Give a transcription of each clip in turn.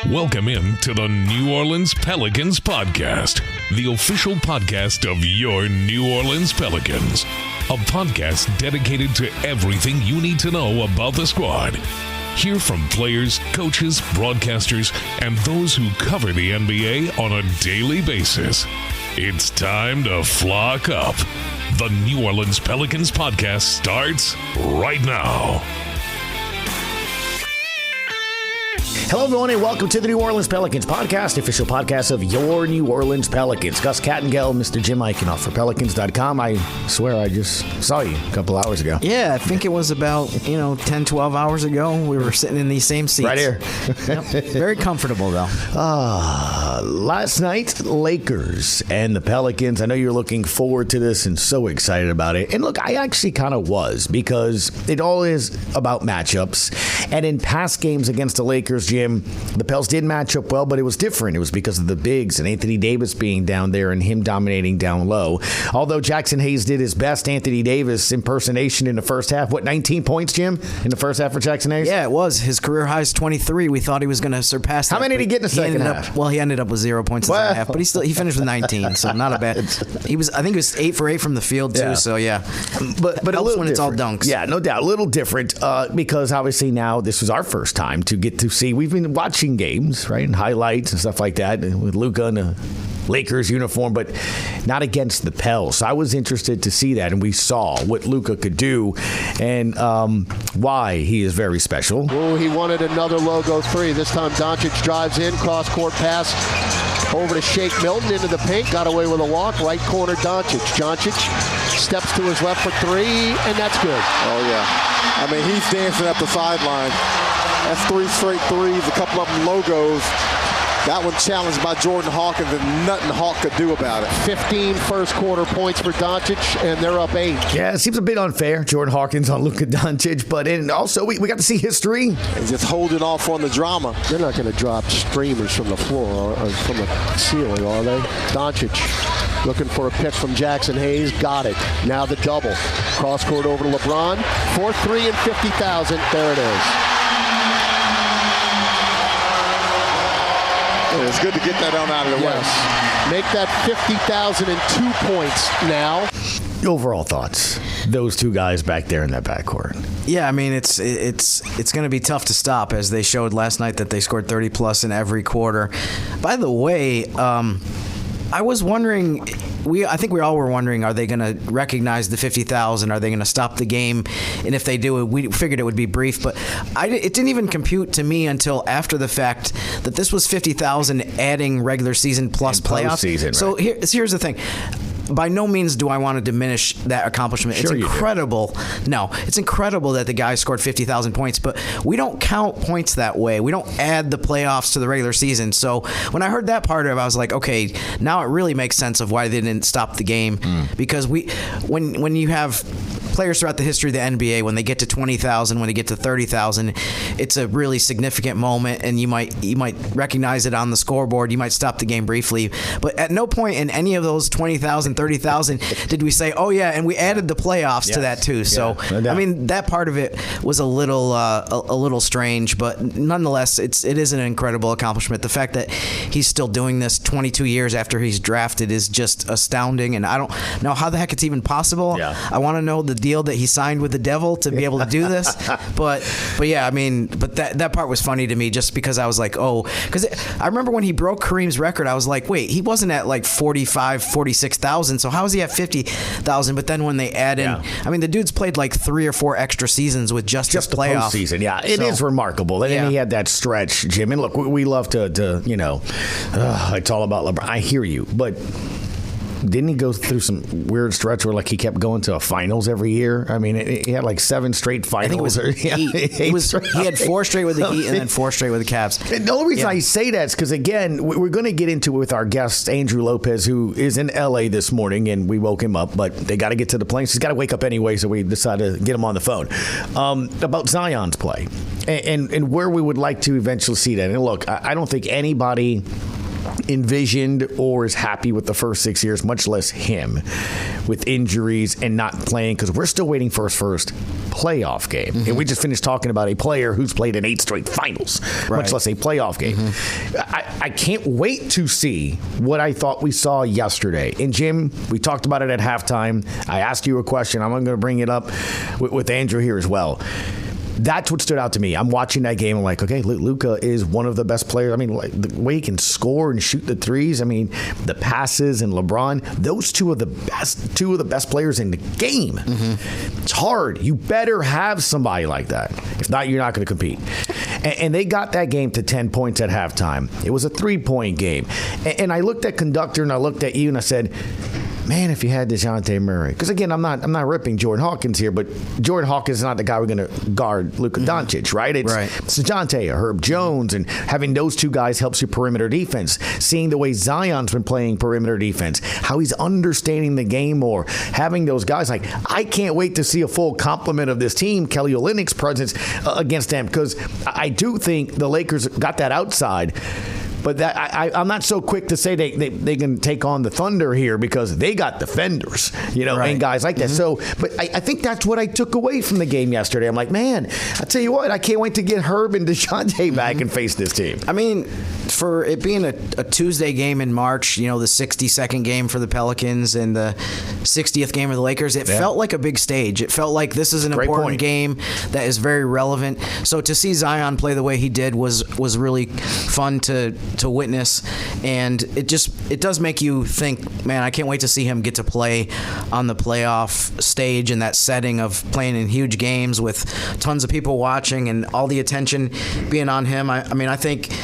Welcome in to the New Orleans Pelicans Podcast, the official podcast of your New Orleans Pelicans. A podcast dedicated to everything you need to know about the squad. Hear from players, coaches, broadcasters, and those who cover the NBA on a daily basis. It's time to flock up. The New Orleans Pelicans Podcast starts right now. Hello, everyone, and welcome to the New Orleans Pelicans Podcast, official podcast of your New Orleans Pelicans. Gus Kattengell, Mr. Jim Eichenhofer, Pelicans.com. I swear I just saw you a couple hours ago. Yeah, I think it was about, 10, 12 hours ago. We were sitting in these same seats. Right here. Yep. Very comfortable, though. Last night, Lakers and the Pelicans. I know you're looking forward to this and so excited about it. And look, I actually kind of was, because it all is about matchups. And in past games against the Lakers, Jim, the Pels did match up well, but it was different. It was because of the bigs and Anthony Davis being down there and him dominating down low. Although Jackson Hayes did his best Anthony Davis impersonation in the first half. 19 points, Jim, in the first half for Jackson Hayes? Yeah, it was. His career high is 23. We thought he was going to surpass that. How many did he get in the second half? He ended up with 0 points in the second half, but he finished with 19, so not a bad. I think he was 8 for 8 from the field, too, so yeah. But a little when it's all dunks. Yeah, no doubt. A little different because obviously now this was our first time to get to see. We've been watching games, right, and highlights and stuff like that with Luka in the Lakers uniform, but not against the Pels. So I was interested to see that, and we saw what Luka could do and why he is very special. Oh, he wanted another logo three. This time Doncic drives in, cross-court pass over to Shake Milton into the paint, got away with a walk, right corner Doncic. Doncic steps to his left for three, and that's good. Oh, yeah. I mean, he's dancing up the sideline. That's 3 straight threes, a couple of them logos. That one challenged by Jordan Hawkins, and nothing Hawk could do about it. 15 first quarter points for Doncic, and they're up 8. Yeah, it seems a bit unfair, Jordan Hawkins on Luka Doncic, but also we got to see history. And just holding off on the drama. They're not going to drop streamers from the floor or from the ceiling, are they? Doncic looking for a pick from Jackson Hayes. Got it. Now the double. Cross court over to LeBron. 4-3 and 50,000. There it is. It's good to get that on out of the way. Make that 50,002 points now. Overall thoughts, those two guys back there in that backcourt. Yeah, I mean, it's going to be tough to stop, as they showed last night that they scored 30-plus in every quarter. By the way, I was wondering, I think we all were wondering, are they going to recognize the 50,000? Are they going to stop the game? And if they do, we figured it would be brief. But it didn't even compute to me until after the fact that this was 50,000 adding regular season plus playoffs. Postseason, so right. Here's the thing. By no means do I want to diminish that accomplishment. Sure, it's incredible. No, it's incredible that the guy scored 50,000 points, but we don't count points that way. We don't add the playoffs to the regular season. So when I heard that part of it, I was like, okay, now it really makes sense of why they didn't stop the game. Because when you have players throughout the history of the NBA, when they get to 20,000, when they get to 30,000, it's a really significant moment, and you might recognize it on the scoreboard. You might stop the game briefly, but at no point in any of those 20,000, 30,000 did we say, oh yeah, and we added the playoffs to that too. So I mean, that part of it was a little strange, but nonetheless, it is an incredible accomplishment. The fact that he's still doing this 22 years after he's drafted is just astounding, and I don't know how the heck it's even possible. I want to know the deal that he signed with the devil to be able to do this. But yeah, I mean, but that part was funny to me, just because I was like, oh, because I remember when he broke Kareem's record, I was like, wait, he wasn't at like 45, 46,000, so how is he at 50,000? But then when they add in, I mean, the dude's played like 3 or 4 extra seasons with just the playoff postseason. Yeah, it is remarkable. And then he had that stretch, Jim. And look, we love to it's all about LeBron. I hear you, but didn't he go through some weird stretch where he kept going to a finals every year? I mean, he had 7 straight finals. I think it was 8. He had 4 straight with the Heat and then 4 straight with the Cavs. And the only reason I say that is because, again, we're going to get into it with our guest, Andrew Lopez, who is in L.A. this morning, and we woke him up, but they got to get to the plane. So he's got to wake up anyway, so we decided to get him on the phone. About Zion's play and where we would like to eventually see that. And look, I don't think anybody envisioned or is happy with the first 6 years, much less him. with injuries and not playing because we're still waiting for his first playoff game. And we just finished talking about a player who's played in 8 straight finals, much less a playoff game. I can't wait to see what I thought we saw yesterday. And Jim, we talked about it at halftime. I asked you a question. I'm going to bring it up with Andrew here as well. That's what stood out to me. I'm watching that game. I'm like, okay, Luka is one of the best players. I mean, like, the way he can score and shoot the threes. I mean, the passes and LeBron. Those two are the best players in the game. It's hard. You better have somebody like that. If not, you're not going to compete. And they got that game to 10 points at halftime. It was a 3-point game. And I looked at Conductor and I looked at you and I said, man, if you had DeJounte Murray. Because, again, I'm not ripping Jordan Hawkins here, but Jordan Hawkins is not the guy we're going to guard Luka Doncic, right? It's DeJounte or Herb Jones, and having those two guys helps your perimeter defense. Seeing the way Zion's been playing perimeter defense, how he's understanding the game more, having those guys. Like, I can't wait to see a full complement of this team, Kelly Olynyk's presence against them, because I do think the Lakers got that outside. But that I'm not so quick to say they can take on the Thunder here because they got defenders, and guys like that. So, but I think that's what I took away from the game yesterday. I'm like, man, I tell you what, I can't wait to get Herb and DeJounte back and face this team. I mean, for it being a Tuesday game in March, the 62nd game for the Pelicans and the 60th game of the Lakers, it felt like a big stage. It felt like this is an important game that is very relevant. So to see Zion play the way he did was really fun to witness, and it does make you think, man, I can't wait to see him get to play on the playoff stage in that setting of playing in huge games with tons of people watching and all the attention being on him. I mean, I think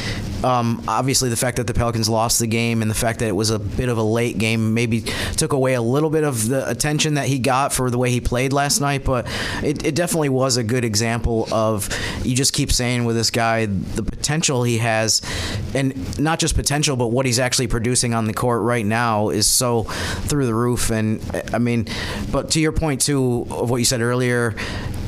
obviously the fact that the Pelicans lost the game and the fact that it was a bit of a late game maybe took away a little bit of the attention that he got for the way he played last night, but it definitely was a good example of, you just keep saying with this guy, the potential he has, and not just potential, but what he's actually producing on the court right now is so through the roof. And I mean, but to your point too of what you said earlier,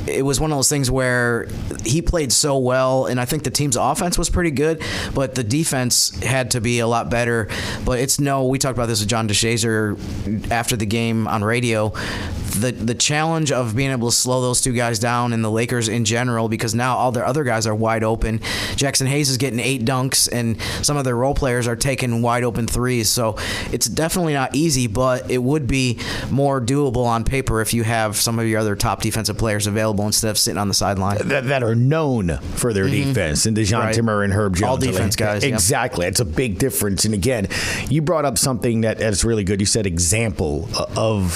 it was one of those things where he played so well, and I think the team's offense was pretty good, but the defense had to be a lot better. But we talked about this with John DeShazer after the game on radio. The challenge of being able to slow those two guys down, and the Lakers in general, because now all their other guys are wide open. Jackson Hayes is getting 8 dunks, and some of their role players are taking wide open threes. So it's definitely not easy, but it would be more doable on paper if you have some of your other top defensive players available instead of sitting on the sideline. That are known for their defense, and DeJounte Murray and Herb Jones. All defense guys. Exactly. It's a big difference. And again, you brought up something that's really good. You said example of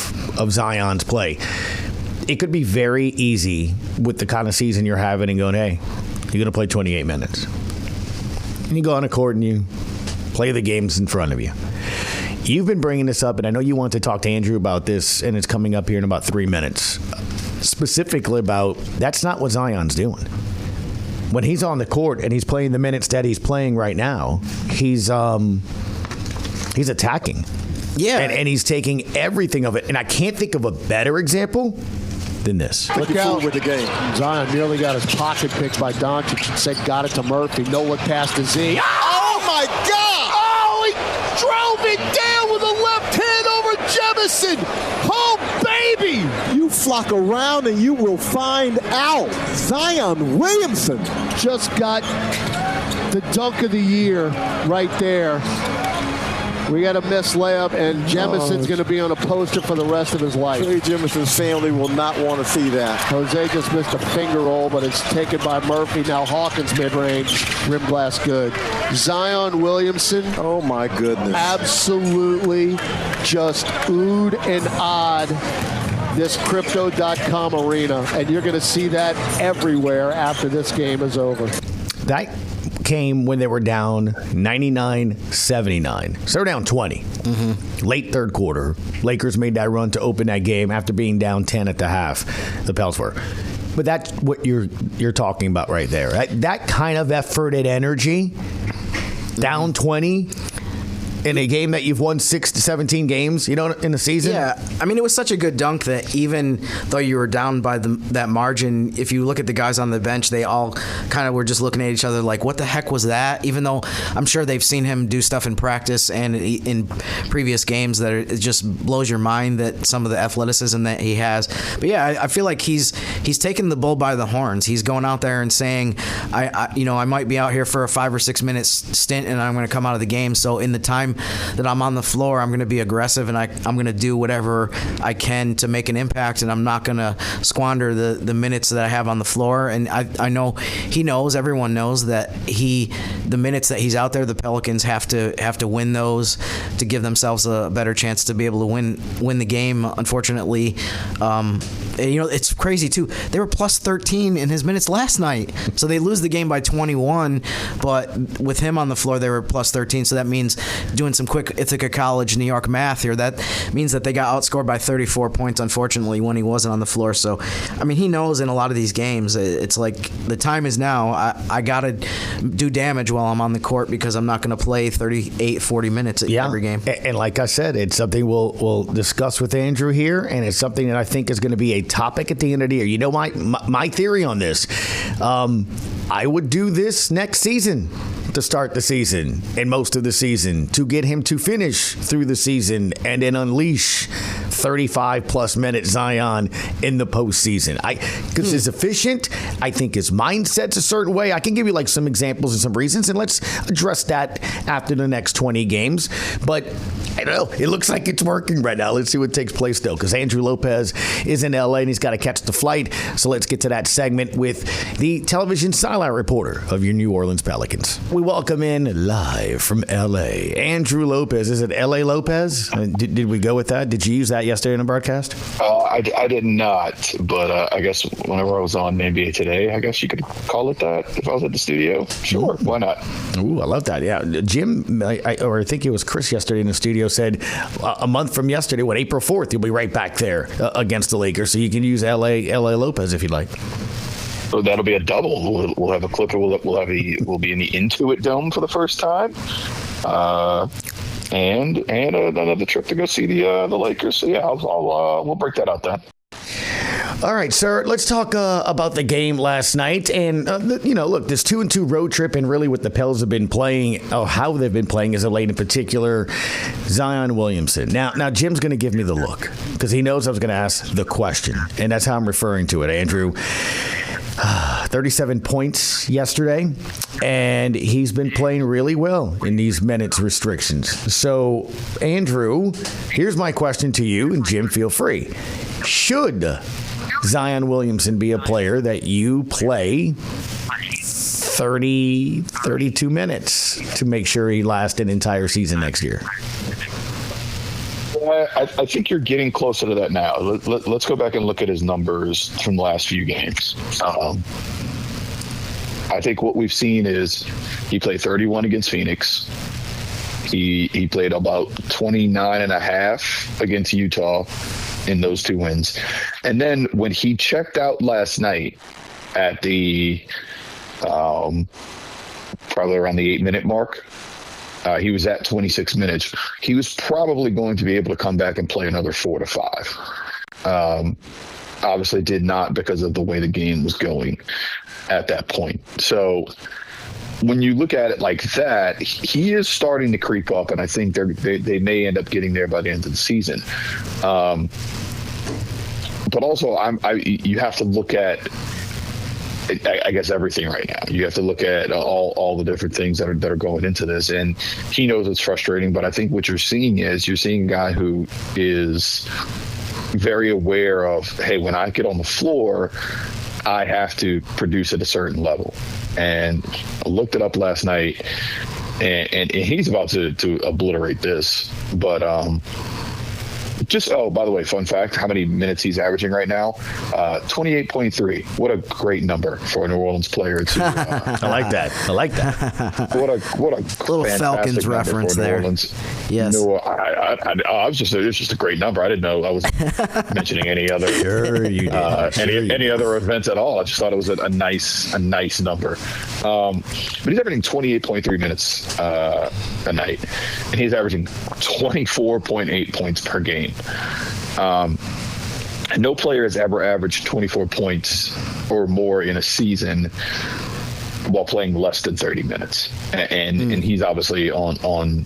Zion's play. It could be very easy with the kind of season you're having and going, hey, you're going to play 28 minutes. And you go on a court and you play the games in front of you. You've been bringing this up, and I know you want to talk to Andrew about this, and it's coming up here in about 3 minutes. Specifically about, that's not what Zion's doing. When he's on the court and he's playing the minutes that he's playing right now, he's attacking. Yeah. And he's taking everything of it. And I can't think of a better example than this. Look out with the game. Zion nearly got his pocket picked by Doncic and said, got it to Murphy. No look past to Z. Oh, my God! Oh, he drove it down with a left hand over Jemison. Oh, baby! You flock around and you will find out. Zion Williamson just got the dunk of the year right there. We got a missed layup, and Jemison's going to be on a poster for the rest of his life. Trey Jemison's family will not want to see that. Jose just missed a finger roll, but it's taken by Murphy. Now Hawkins mid-range, rim blast good. Zion Williamson. Oh, my goodness. Absolutely just oohed and awed this Crypto.com arena, and you're going to see that everywhere after this game is over. That came when they were down 99-79. So they're down 20. Late third quarter. Lakers made that run to open that game after being down 10 at the half. The Pels were. But that's what you're talking about right there. That kind of effort and energy, down 20. in a game that you've won 6 to 17 games, in the season. Yeah, I mean, it was such a good dunk that even though you were down by that margin, if you look at the guys on the bench, they all kind of were just looking at each other like, what the heck was that? Even though I'm sure they've seen him do stuff in practice and in previous games that it just blows your mind that some of the athleticism that he has. But yeah, I feel like he's taken the bull by the horns. He's going out there and saying, I might be out here for a 5 or 6 minutes stint and I'm going to come out of the game. So in the time that I'm on the floor, I'm going to be aggressive and I'm going to do whatever I can to make an impact, and I'm not going to squander the minutes that I have on the floor. And I know he knows, everyone knows that the minutes that he's out there, the Pelicans have to win those to give themselves a better chance to be able to win the game. Unfortunately, it's crazy too. They were plus 13 in his minutes last night, so they lose the game by 21. But with him on the floor, they were plus 13. So that means, doing some quick Ithaca College New York math here, that means that they got outscored by 34 points, unfortunately, when he wasn't on the floor. So, I mean, he knows in a lot of these games, it's like the time is now. I got to do damage while I'm on the court because I'm not going to play 38, 40 minutes every game. And like I said, it's something we'll discuss with Andrew here, and it's something that I think is going to be a topic at the end of the year. You know, my theory on this, I would do this next season to start the season and most of the season to get him to finish through the season and then unleash 35-plus minute Zion in the postseason. Because he's efficient. I think his mindset's a certain way. I can give you like some examples and some reasons, and let's address that after the next 20 games. But I don't know. It looks like it's working right now. Let's see what takes place, though, because Andrew Lopez is in L.A. and he's got to catch the flight. So let's get to that segment with the television sideline reporter of your New Orleans Pelicans. We welcome in live from L.A. Andrew Lopez. Is it L.A. Lopez? Did we go with that? Did you use that yesterday in the broadcast? I did not, but I guess whenever I was on NBA Today, I guess you could call it that if I was at the studio. Sure, why not? Ooh, I love that. Yeah, Jim, or I think it was Chris yesterday in the studio, said a month from yesterday, April 4th, you'll be right back there against the Lakers, so you can use L.A. Lopez if you'd like. So that'll be a double. We'll have a Clipper. We'll be in the Intuit Dome for the first time, and another trip to go see the Lakers. So yeah, we'll break that out then. All right, sir, let's talk about the game last night. And, look, this 2-2 road trip and really what the Pels have been playing, or how they've been playing as of late, in particular, Zion Williamson. Now Jim's going to give me the look because he knows I was going to ask the question, and that's how I'm referring to it, Andrew. 37 points yesterday, and he's been playing really well in these minutes restrictions. So, Andrew, here's my question to you, and Jim, feel free. Should Zion Williamson be a player that you play 30, 32 minutes to make sure he lasts an entire season next year? I think you're getting closer to that now. Let's go back and look at his numbers from the last few games. I think what we've seen is he played 31 against Phoenix. He played about 29 and a half against Utah in those 2 wins. And then when he checked out last night at the probably around the 8-minute mark, he was at 26 minutes. He was probably going to be able to come back and play another 4 to 5. Obviously did not because of the way the game was going at that point. So when you look at it like that, he is starting to creep up, and I think they may end up getting there by the end of the season. But also, you have to look at, I guess, everything right now. You have to look at all the different things that are going into this, and he knows it's frustrating. But I think what you're seeing a guy who is very aware of, hey, when I get on the floor, I have to produce at a certain level. And I looked it up last night, and he's about to obliterate this, but by the way, fun fact, how many minutes he's averaging right now? 28.3. What a great number for a New Orleans player. I like that. What a little Falcons reference there. Yes. No, it's just a great number. I didn't know I was mentioning any other Sure you did. any other events at all. I just thought it was a nice number. But he's averaging 28.3 minutes a night, and he's averaging 24.8 points per game. No player has ever averaged 24 points or more in a season while playing less than 30 minutes, and he's obviously on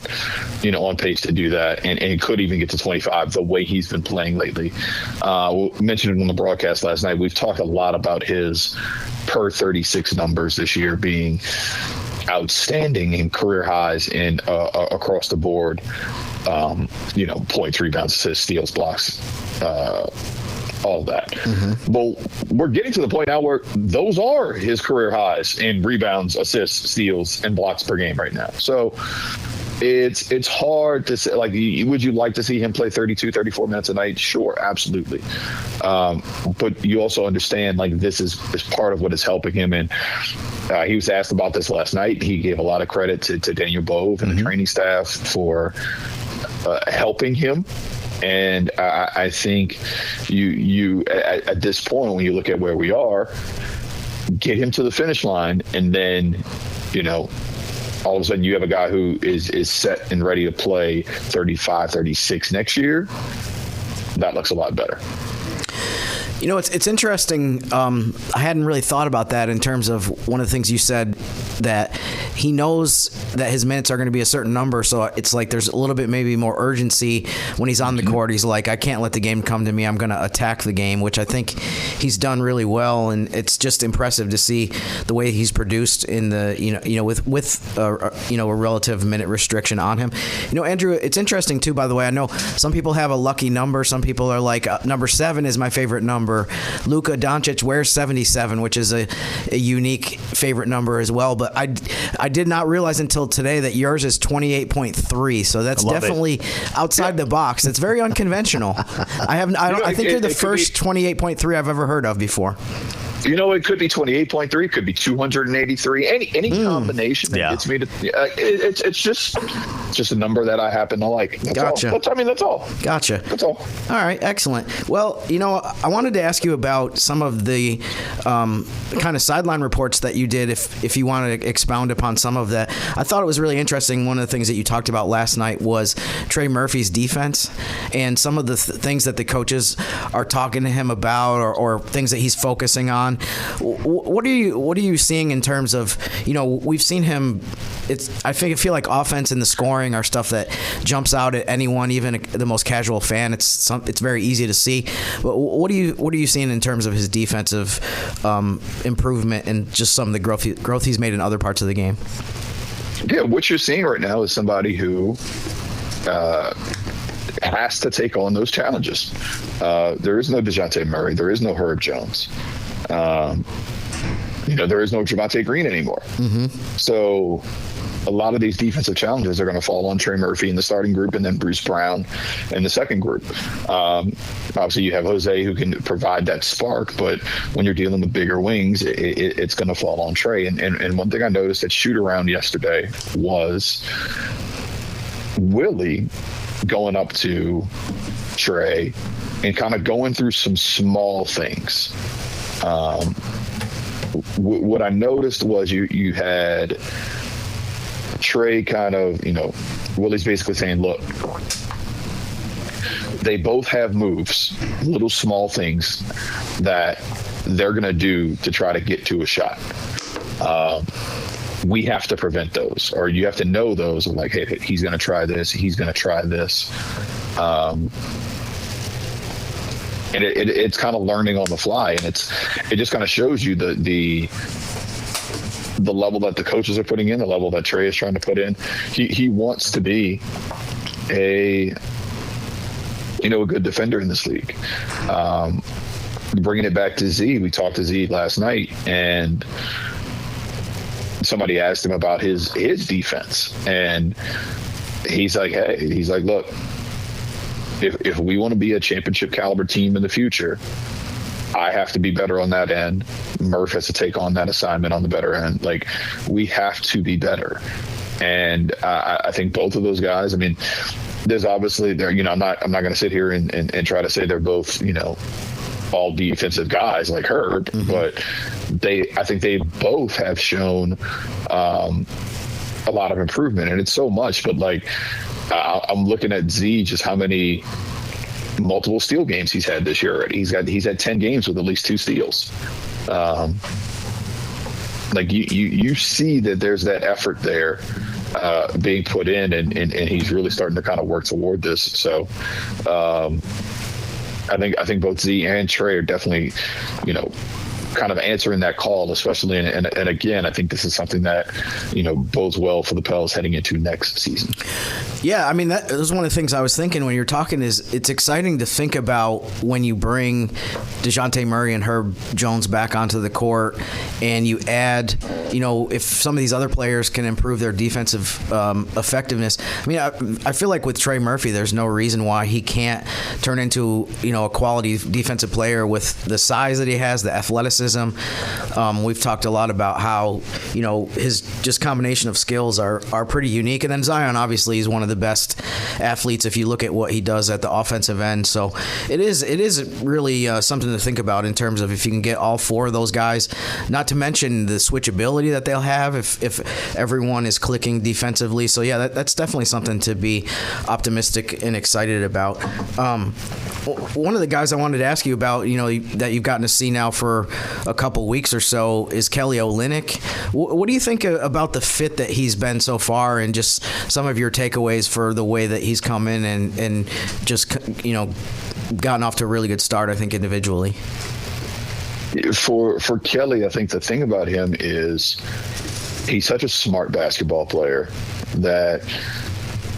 pace to do that, and he could even get to 25 the way he's been playing lately. We mentioned it on the broadcast last night. We've talked a lot about his per 36 numbers this year being outstanding in career highs in across the board. Points, rebounds, assists, steals, blocks, all that. Well, we're getting to the point now where those are his career highs in rebounds, assists, steals, and blocks per game right now. So it's hard to say, like, would you like to see him play 32, 34 minutes a night? Sure, absolutely. But you also understand, like, this is part of what is helping him. And he was asked about this last night. He gave a lot of credit to Daniel Bove and the training staff for helping him. And I think you at this point, when you look at where we are, get him to the finish line, and then, all of a sudden you have a guy who is set and ready to play 35, 36 next year. That looks a lot better. It's interesting. I hadn't really thought about that in terms of one of the things you said, that he knows that his minutes are going to be a certain number. So it's like there's a little bit maybe more urgency when he's on the court. He's like, I can't let the game come to me. I'm going to attack the game, which I think he's done really well. And it's just impressive to see the way he's produced in the, with a relative minute restriction on him. Andrew, it's interesting too, by the way. I know some people have a lucky number. Some people are like, number 7 is my favorite number. Luka Doncic wears 77, which is a unique favorite number as well. But I did not realize until today that yours is 28.3. So that's definitely outside the box. It's very unconventional. I think you're the first 28.3 I've ever heard of before. It could be 28.3, it could be 283. Any combination that gets me to. It's just a number that I happen to like. Gotcha. That's all. Gotcha. That's all. All right, excellent. Well, I wanted to ask you about some of the kind of sideline reports that you did, if you want to expound upon some of that. I thought it was really interesting. One of the things that you talked about last night was Trey Murphy's defense and some of the things that the coaches are talking to him about, or things that he's focusing on. What are you seeing in terms of, we've seen him, I feel like offense and the scoring are stuff that jumps out at anyone, even the most casual fan. It's very easy to see. But what are you seeing in terms of his defensive improvement and just some of the growth he's made in other parts of the game? Yeah, what you're seeing right now is somebody who has to take on those challenges. There is no DeJounte Murray. There is no Herb Jones. There is no Javonte Green anymore. So a lot of these defensive challenges are going to fall on Trey Murphy in the starting group, and then Bruce Brown in the second group. Obviously, you have Jose who can provide that spark, but when you're dealing with bigger wings, it's going to fall on Trey. And one thing I noticed at shoot-around yesterday was Willie going up to Trey and kind of going through some small things. What I noticed was you had Trey kind of, Willie's basically saying, look, they both have moves, little small things that they're going to do to try to get to a shot. We have to prevent those, or you have to know those. Like, hey, he's going to try this. He's going to try this. And it's kind of learning on the fly, and it just kind of shows you the level that the coaches are putting in, the level that Trey is trying to put in. He wants to be a good defender in this league. Bringing it back to Z, we talked to Z last night, and somebody asked him about his defense, and he's like, look, if we want to be a championship caliber team in the future, I have to be better on that end. Murph has to take on that assignment on the better end. Like, we have to be better. And I think both of those guys, I mean, there's obviously there, I'm not going to sit here and try to say they're both, all defensive guys like Herb, but I think they both have shown a lot of improvement, and it's so much. But like, I'm looking at Z, just how many multiple steal games he's had this year already. He's had 10 games with at least 2 steals. Like you see that there's that effort there being put in, and he's really starting to kind of work toward this. So I think both Z and Trey are definitely, kind of answering that call, especially. And again, I think this is something that, bodes well for the Pels heading into next season. Yeah, I mean, that was one of the things I was thinking when you're talking is it's exciting to think about when you bring DeJounte Murray and Herb Jones back onto the court and you add, if some of these other players can improve their defensive effectiveness. I mean, I feel like with Trey Murphy, there's no reason why he can't turn into, a quality defensive player with the size that he has, the athleticism. We've talked a lot about how, his just combination of skills are pretty unique. And then Zion, obviously, is one of the best athletes if you look at what he does at the offensive end. So it is really something to think about in terms of if you can get all 4 of those guys, not to mention the switchability that they'll have if everyone is clicking defensively. So yeah, that's definitely something to be optimistic and excited about. One of the guys I wanted to ask you about, that you've gotten to see now for a couple weeks or so is Kelly Olynyk. What do you think about the fit that he's been so far, and just some of your takeaways for the way that he's come in and just, gotten off to a really good start, I think, individually? For Kelly, I think the thing about him is he's such a smart basketball player that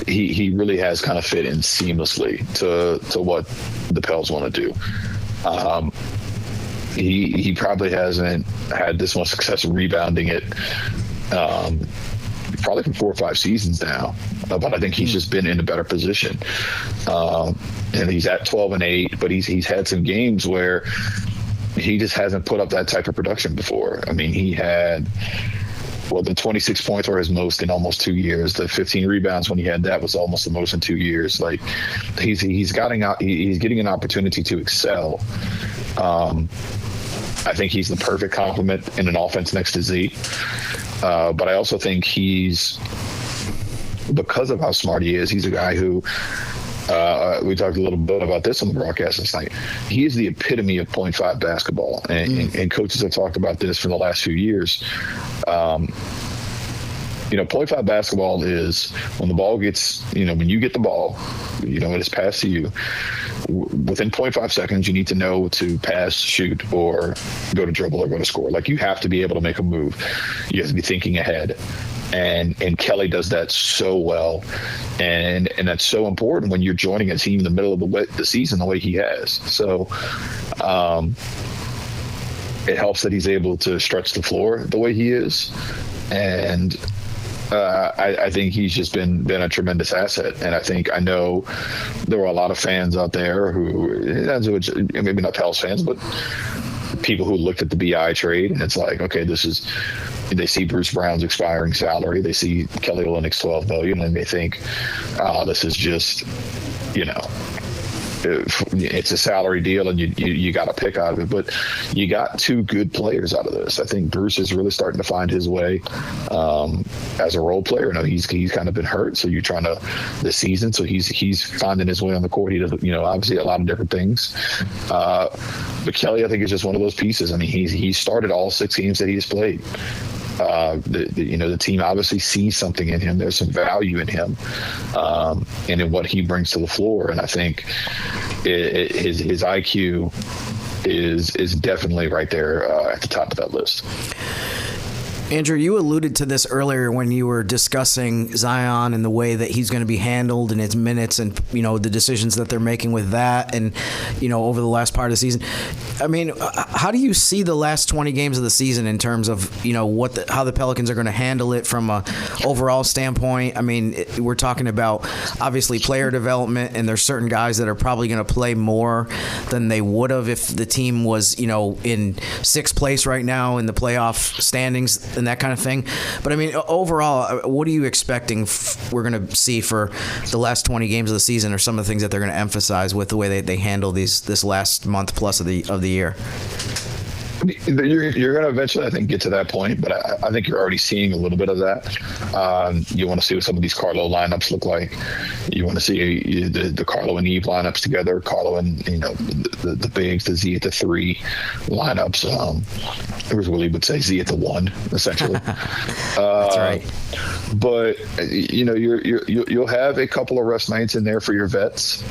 he really has kind of fit in seamlessly to what the Pels want to do. He probably hasn't had this much success rebounding it probably for 4 or 5 seasons now, but I think he's just been in a better position. And he's at 12-8, but he's had some games where he just hasn't put up that type of production before. I mean, he had the 26 points were his most in almost 2 years. The 15 rebounds when he had that was almost the most in 2 years. Like he's getting an opportunity to excel. I think he's the perfect complement in an offense next to Z. But I also think because of how smart he is, he's a guy who, we talked a little bit about this on the broadcast last night. He is the epitome of 0.5 basketball. And coaches have talked about this for the last few years. 0.5 basketball is when the ball gets, when you get the ball, it is passed to you. Within 0.5 seconds, you need to know to pass, shoot, or go to dribble or go to score. Like, you have to be able to make a move. You have to be thinking ahead. And Kelly does that so well. And that's so important when you're joining a team in the middle of the season the way he has. So it helps that he's able to stretch the floor the way he is. And I think he's just been a tremendous asset. And I know there were a lot of fans out there who, maybe not Pels fans, but people who looked at the BI trade, and it's like, okay, they see Bruce Brown's expiring salary, they see Kelly Olynyk's $12 million, and they think, this is just, it's a salary deal and you got to pick out of it. But you got 2 good players out of this. I think Bruce is really starting to find his way as a role player. He's kind of been hurt, so you're trying to this season. So he's finding his way on the court. He does, obviously a lot of different things. But Kelly, I think, is just one of those pieces. I mean, he started all 6 games that he's played. The team obviously sees something in him. There's some value in him, and in what he brings to the floor. And I think his IQ is definitely right there at the top of that list. Andrew, you alluded to this earlier when you were discussing Zion and the way that he's going to be handled in his minutes and, the decisions that they're making with that and, over the last part of the season. I mean, how do you see the last 20 games of the season in terms of, how the Pelicans are going to handle it from a overall standpoint? I mean, we're talking about obviously player development, and there's certain guys that are probably going to play more than they would have if the team was, in sixth place right now in the playoff standings and that kind of thing. But I mean, overall, what are you expecting we're going to see for the last 20 games of the season, or some of the things that they're going to emphasize with the way they handle this last month plus of the year? You're going to eventually, I think, get to that point, but I think you're already seeing a little bit of that. You want to see what some of these Carlo lineups look like. You want to see the Carlo and Eve lineups together, Carlo and the bigs, the Z at the 3 lineups. Willie would say Z at the 1, essentially. That's right. But you'll have a couple of rest nights in there for your vets.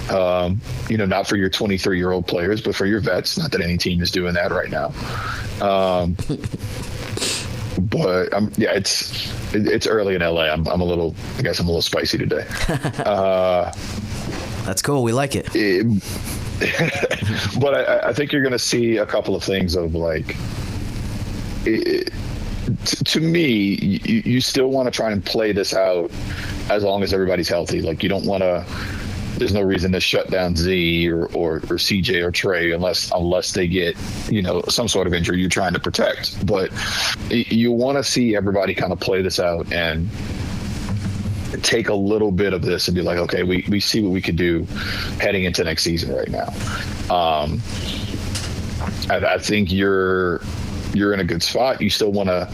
Not for your 23-year-old players, but for your vets. Not that any team is doing that right now. But it's early in LA. I'm a little spicy today. That's cool. We like it. But I think you're going to see a couple of things of like. To me, you still want to try and play this out as long as everybody's healthy. Like, you don't want to. There's no reason to shut down Z or CJ or Trey unless they get some sort of injury you're trying to protect. But you want to see everybody kind of play this out and take a little bit of this and be like, okay, we see what we could do heading into next season right now. I think you're in a good spot. You still want to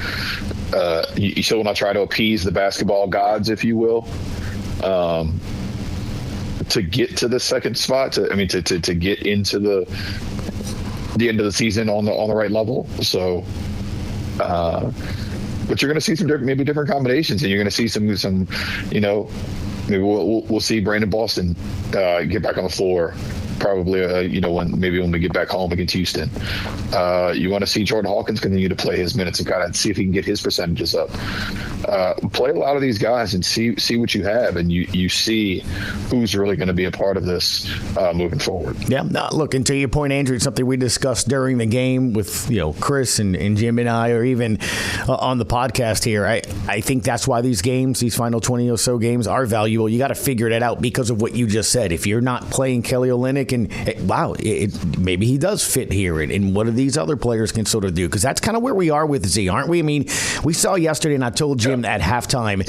try to appease the basketball gods, if you will. To get to the second spot, to get into the end of the season on the right level. So, but you're going to see some different combinations, and you're going to see some maybe we'll see Brandon Boston get back on the floor. Probably, when we get back home against Houston. You want to see Jordan Hawkins continue to play his minutes and kind of see if he can get his percentages up. Play a lot of these guys and see what you have, and you see who's really going to be a part of this moving forward. Yeah, look, and to your point, Andrew, it's something we discussed during the game with Chris and Jim and I, or even on the podcast here. I think that's why these final 20 or so games are valuable. You got to figure it out because of what you just said. If you're not playing Kelly Olynyk, and maybe he does fit here, and what do these other players can sort of do? Because that's kind of where we are with Z, aren't we? I mean, we saw yesterday, and I told Jim at halftime,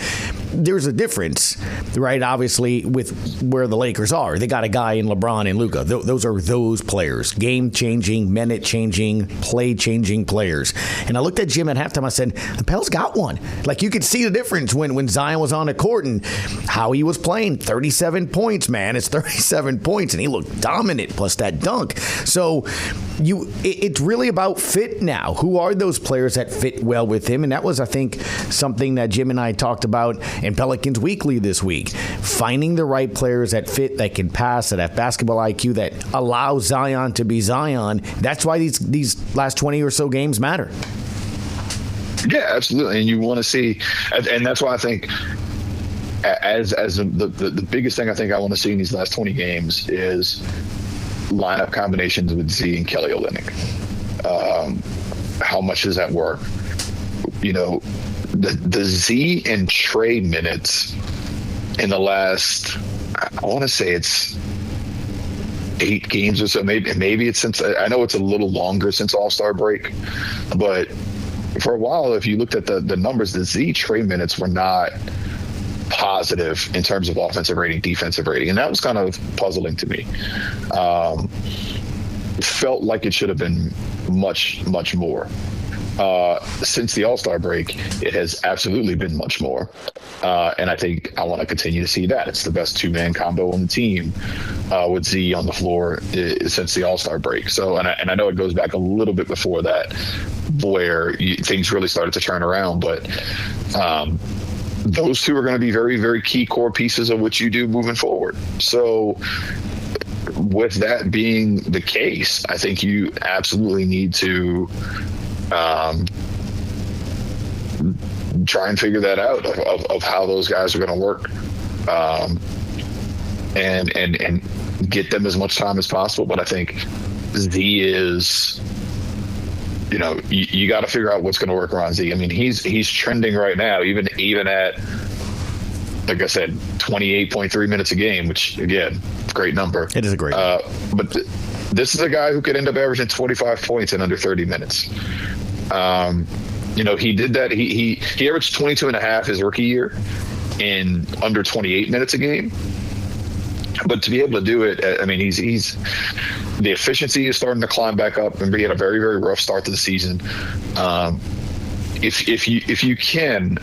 there's a difference, right? Obviously, with where the Lakers are, they got a guy in LeBron and Luka. Those are those players, game-changing, minute-changing, play-changing players. And I looked at Jim at halftime. I said, the Pels got one. Like, you could see the difference when Zion was on the court and how he was playing. 37 points, man. It's 37 points, and he looked dominant, plus that dunk. So it's really about fit now. Who are those players that fit well with him? And that was, I think, something that Jim and I talked about in Pelicans Weekly this week. Finding the right players that fit, that can pass, that have basketball IQ, that allow Zion to be Zion. That's why these last 20 or so games matter. Yeah, absolutely. And you want to see, and that's why I think as the biggest thing I think I want to see in these last 20 games is lineup combinations with Z and Kelly Olynyk. How much does that work? The Z and Trey minutes in the last, I want to say it's 8 games or so. Maybe it's since, I know it's a little longer since All-Star break, but for a while, if you looked at the numbers, the Z Trey minutes were not positive in terms of offensive rating, defensive rating, and that was kind of puzzling to me. Felt like it should have been much, much more. Since the All-Star break, it has absolutely been much more, and I think I want to continue to see that. It's the best two-man combo on the team with Z on the floor since the All-Star break. So, and I know it goes back a little bit before that, where things really started to turn around, but those two are going to be very, very key core pieces of what you do moving forward. So with that being the case, I think you absolutely need to try and figure that out of how those guys are going to work, and get them as much time as possible. But I think Z is, you got to figure out what's going to work around Z. I mean, he's trending right now, even at, like I said, 28.3 minutes a game, which, again, great number. It is a great number. But this is a guy who could end up averaging 25 points in under 30 minutes. He did that. He averaged 22 and a half his rookie year in under 28 minutes a game. But to be able to do it, I mean, he's the efficiency is starting to climb back up, and we had a very, very rough start to the season. If you can,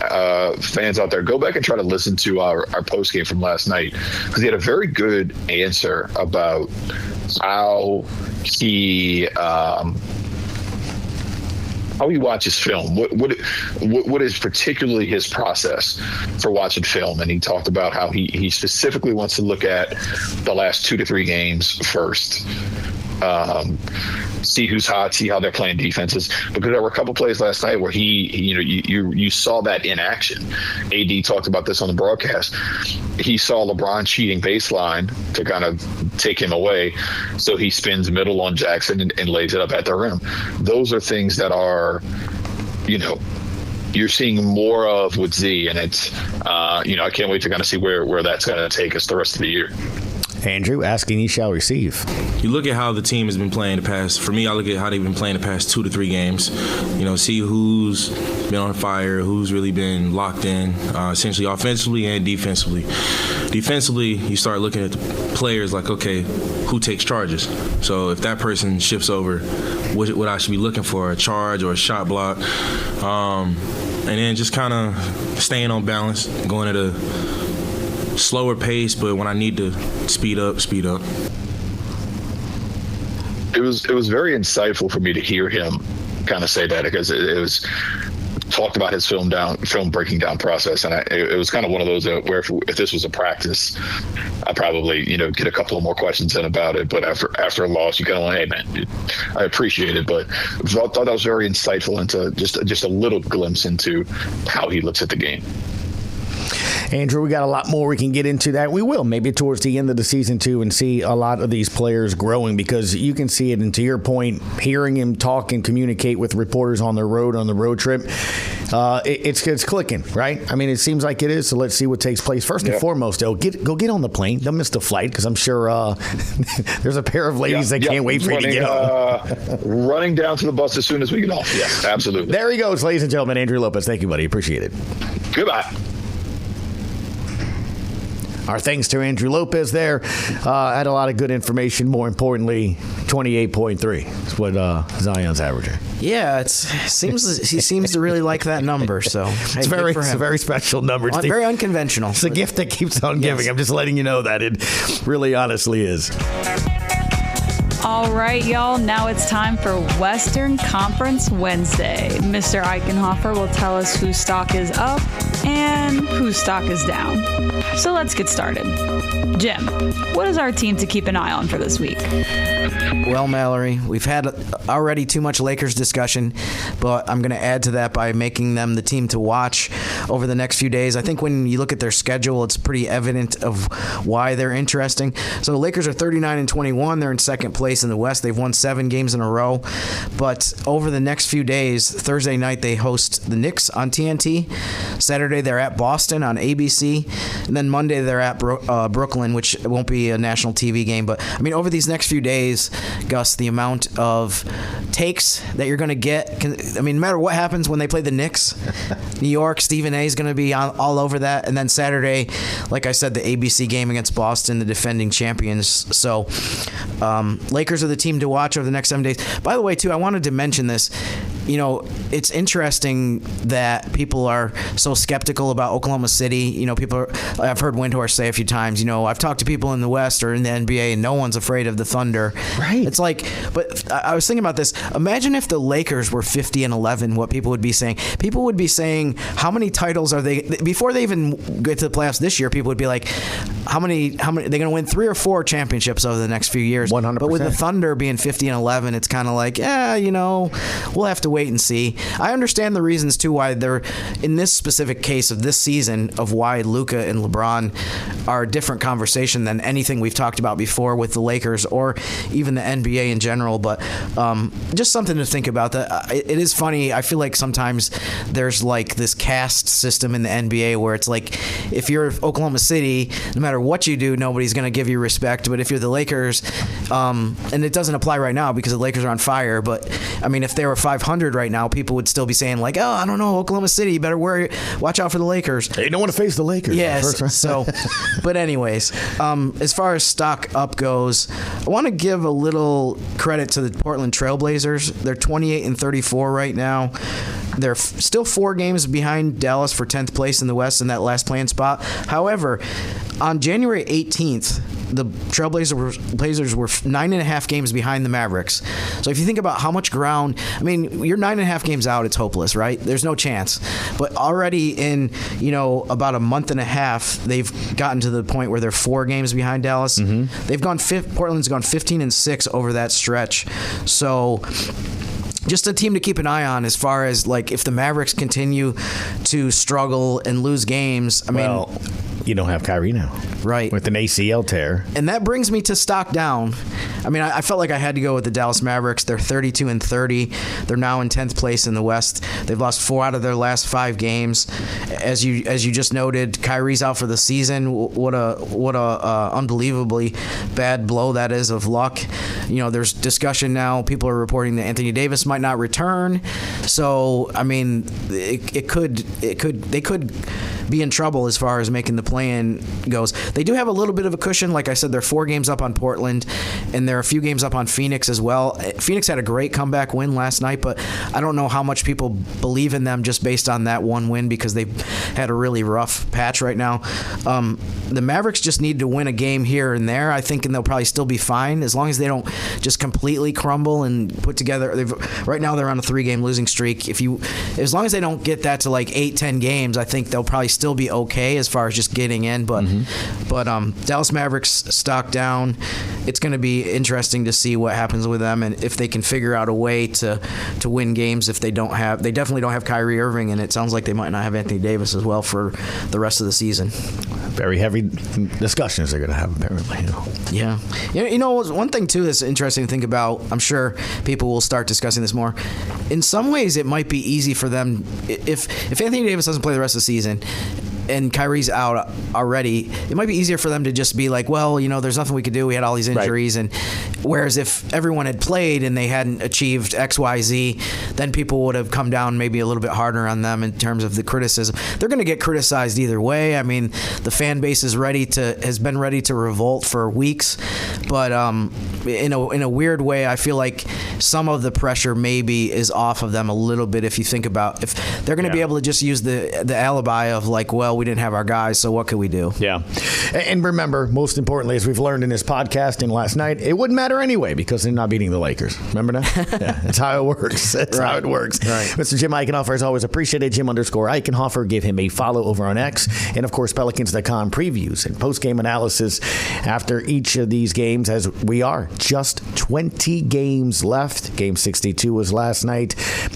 fans out there, go back and try to listen to our post game from last night, because he had a very good answer about how he watches film. What is particularly his process for watching film, and he talked about how he specifically wants to look at the last 2 to 3 games first. See who's hot, see how they're playing defenses, because there were a couple plays last night where you saw that in action. AD talked about this on the broadcast. He saw LeBron cheating baseline to kind of take him away, so he spins middle on Jackson and lays it up at the rim. Those are things that are, you're seeing more of with Z, and it's, I can't wait to kind of see where that's going to take us the rest of the year. Andrew, asking ye shall receive. You look at how the team has been playing I look at how they've been playing the past 2 to 3 games. See who's been on fire, who's really been locked in, essentially offensively and defensively. Defensively, you start looking at the players like, okay, who takes charges? So if that person shifts over, what I should be looking for, a charge or a shot block, and then just kind of staying on balance, going at a slower pace, but when I need to speed up. It was very insightful for me to hear him kind of say that, because it was talked about his film breaking down process, and it was kind of one of those where if this was a practice, I probably get a couple of more questions in about it. But after a loss, you kind of hey man, I appreciate it, but I thought that was very insightful into just a little glimpse into how he looks at the game. Andrew, we got a lot more we can get into that. We will maybe towards the end of the season too, and see a lot of these players growing, because you can see it. And to your point, hearing him talk and communicate with reporters on the road trip, it's clicking, right? I mean, it seems like it is. So let's see what takes place. First and foremost, though, go get on the plane. Don't miss the flight, because I'm sure there's a pair of ladies that can't wait for you to get on. Running down to the bus as soon as we get off. Yeah, absolutely. There he goes, ladies and gentlemen. Andrew Lopez. Thank you, buddy. Appreciate it. Goodbye. Our thanks to Andrew Lopez there. Had a lot of good information. More importantly, 28.3 is what Zion's averaging. Yeah, he seems to really like that number. So it's a very special number. It's very unconventional. It's a gift that keeps on giving. Yes. I'm just letting you know that it really honestly is. All right, y'all. Now it's time for Western Conference Wednesday. Mr. Eichenhofer will tell us whose stock is up and whose stock is down. So let's get started. Jim, what is our team to keep an eye on for this week? Well, Mallory, we've had already too much Lakers discussion, but I'm going to add to that by making them the team to watch over the next few days. I think when you look at their schedule, it's pretty evident of why they're interesting. So the Lakers are 39-21. They're in second place in the West. They've won 7 games in a row. But over the next few days, Thursday night they host the Knicks on TNT. Saturday they're at Boston on ABC. And then Monday they're at Brooklyn, which won't be a national TV game. But, I mean, over these next few days, Gus, the amount of takes that you're going to get, no matter what happens when they play the Knicks, New York, Stephen A is going to be all over that. And then Saturday, like I said, the ABC game against Boston, the defending champions. So Lakers are the team to watch over the next 7 days. By the way, too, I wanted to mention this. It's interesting that people are so skeptical about Oklahoma City. I've heard Windhorst say a few times, I've talked to people in the West or in the NBA and no one's afraid of the Thunder. Right. It's like, but I was thinking about this. Imagine if the Lakers were 50-11, what people would be saying. People would be saying, how many titles are they, before they even get to the playoffs this year, people would be like, how many, they're going to win 3 or 4 championships over the next few years. 100%. But with the Thunder being 50-11, it's kind of like, we'll have to wait and see. I understand the reasons too why they're in this specific case of this season of why Luka and LeBron are a different conversation than anything we've talked about before with the Lakers or even the NBA in general. But just something to think about. That it is funny. I feel like sometimes there's like this caste system in the NBA where it's like if you're Oklahoma City, no matter what you do, nobody's going to give you respect. But if you're the Lakers, and it doesn't apply right now because the Lakers are on fire. But I mean, if they were 500 right now, people would still be saying like, "Oh, I don't know, Oklahoma City, you better watch out for the Lakers." They don't want to face the Lakers. Yes. So, but anyways, as far as stock up goes, I want to give a little credit to the Portland Trailblazers. They're 28-34 right now. They're still 4 games behind Dallas for 10th place in the West in that last play-in spot. However, on January 18th, the Trailblazers were 9.5 games behind the Mavericks. So if you think about how much ground, I mean, you're 9.5 games out, it's hopeless, right? There's no chance. But already in, about a month and a half, they've gotten to the point where they're 4 games behind Dallas. Mm-hmm. They've gone Portland's gone 15-6 over that stretch. So just a team to keep an eye on as far as like if the Mavericks continue to struggle and lose games. I mean, you don't have Kyrie now. Right. With an ACL tear. And that brings me to stock down. I mean, I felt like I had to go with the Dallas Mavericks. They're 32-30. They're now in 10th place in the West. They've lost 4 out of their last 5 games. As you just noted, Kyrie's out for the season. What a unbelievably bad blow that is of luck. There's discussion now. People are reporting that Anthony Davis might not return. So, I mean, they could be in trouble as far as making the play-in goes. They do have a little bit of a cushion. Like I said, they're 4 games up on Portland, and they're a few games up on Phoenix as well. Phoenix had a great comeback win last night, but I don't know how much people believe in them just based on that one win because they've had a really rough patch right now. The Mavericks just need to win a game here and there, I think, and they'll probably still be fine as long as they don't just completely crumble and put together. Right now they're on a 3-game losing streak. As long as they don't get that to like 8-10 games, I think they'll probably still be okay as far as just getting in. But Dallas Mavericks stock down. It's going to be interesting to see what happens with them and if they can figure out a way to win games. If they definitely don't have Kyrie Irving, and it sounds like they might not have Anthony Davis as well for the rest of the season. Very heavy discussions they're going to have apparently. Yeah. One thing too that's interesting to think about. I'm sure people will start discussing this more. In some ways, it might be easy for them if Anthony Davis doesn't play the rest of the season and Kyrie's out already, it might be easier for them to just be like, well, there's nothing we could do. We had all these injuries. Right. And whereas if everyone had played and they hadn't achieved X, Y, Z, then people would have come down maybe a little bit harder on them in terms of the criticism. They're going to get criticized either way. I mean, the fan base has been ready to revolt for weeks. But in a weird way, I feel like some of the pressure maybe is off of them a little bit if you think about if they're going to be able to just use the alibi of like, well, we didn't have our guys, so what could we do? Yeah. And remember, most importantly, as we've learned in this podcast and last night, it wouldn't matter anyway because they're not beating the Lakers. Remember that? Yeah, that's how it works. That's how it works. Right. Mr. Jim Eichenhofer, as always, appreciated. Jim_Eichenhofer. Give him a follow over on X. And, of course, Pelicans.com previews and post-game analysis after each of these games as we are just 20 games left. Game 62 was last night.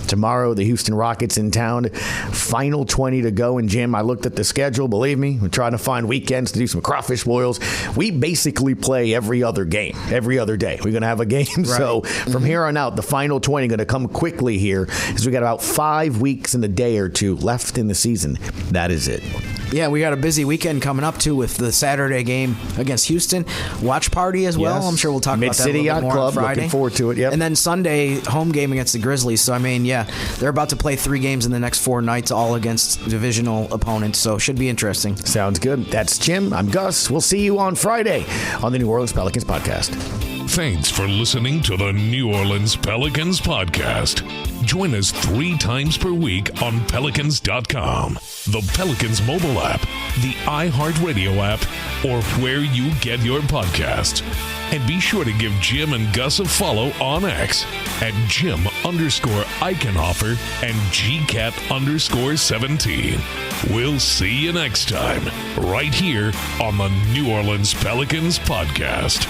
Tomorrow, the Houston Rockets in town. Final 20 to go. And, Jim, I looked at the schedule. Believe me, we're trying to find weekends to do some crawfish boils. We basically play every other game, every other day. We're going to have a game. Right. So from here on out, the final 20 going to come quickly here because we got about 5 weeks and a day or two left in the season. That is it. Yeah, we got a busy weekend coming up, too, with the Saturday game against Houston. Watch party as well. Yes. I'm sure we'll talk about that a little bit more on Friday. Looking forward to it, yep. And then Sunday, home game against the Grizzlies. So, I mean, yeah, they're about to play 3 games in the next 4 nights, all against divisional opponents. So, should be interesting. Sounds good. That's Jim. I'm Gus. We'll see you on Friday on the New Orleans Pelicans Podcast. Thanks for listening to the New Orleans Pelicans Podcast. Join us 3 times per week on Pelicans.com, the Pelicans mobile app, the iHeartRadio app, or where you get your podcasts. And be sure to give Jim and Gus a follow on X at Jim_Eichenhofer and GCat_17. We'll see you next time, right here on the New Orleans Pelicans Podcast.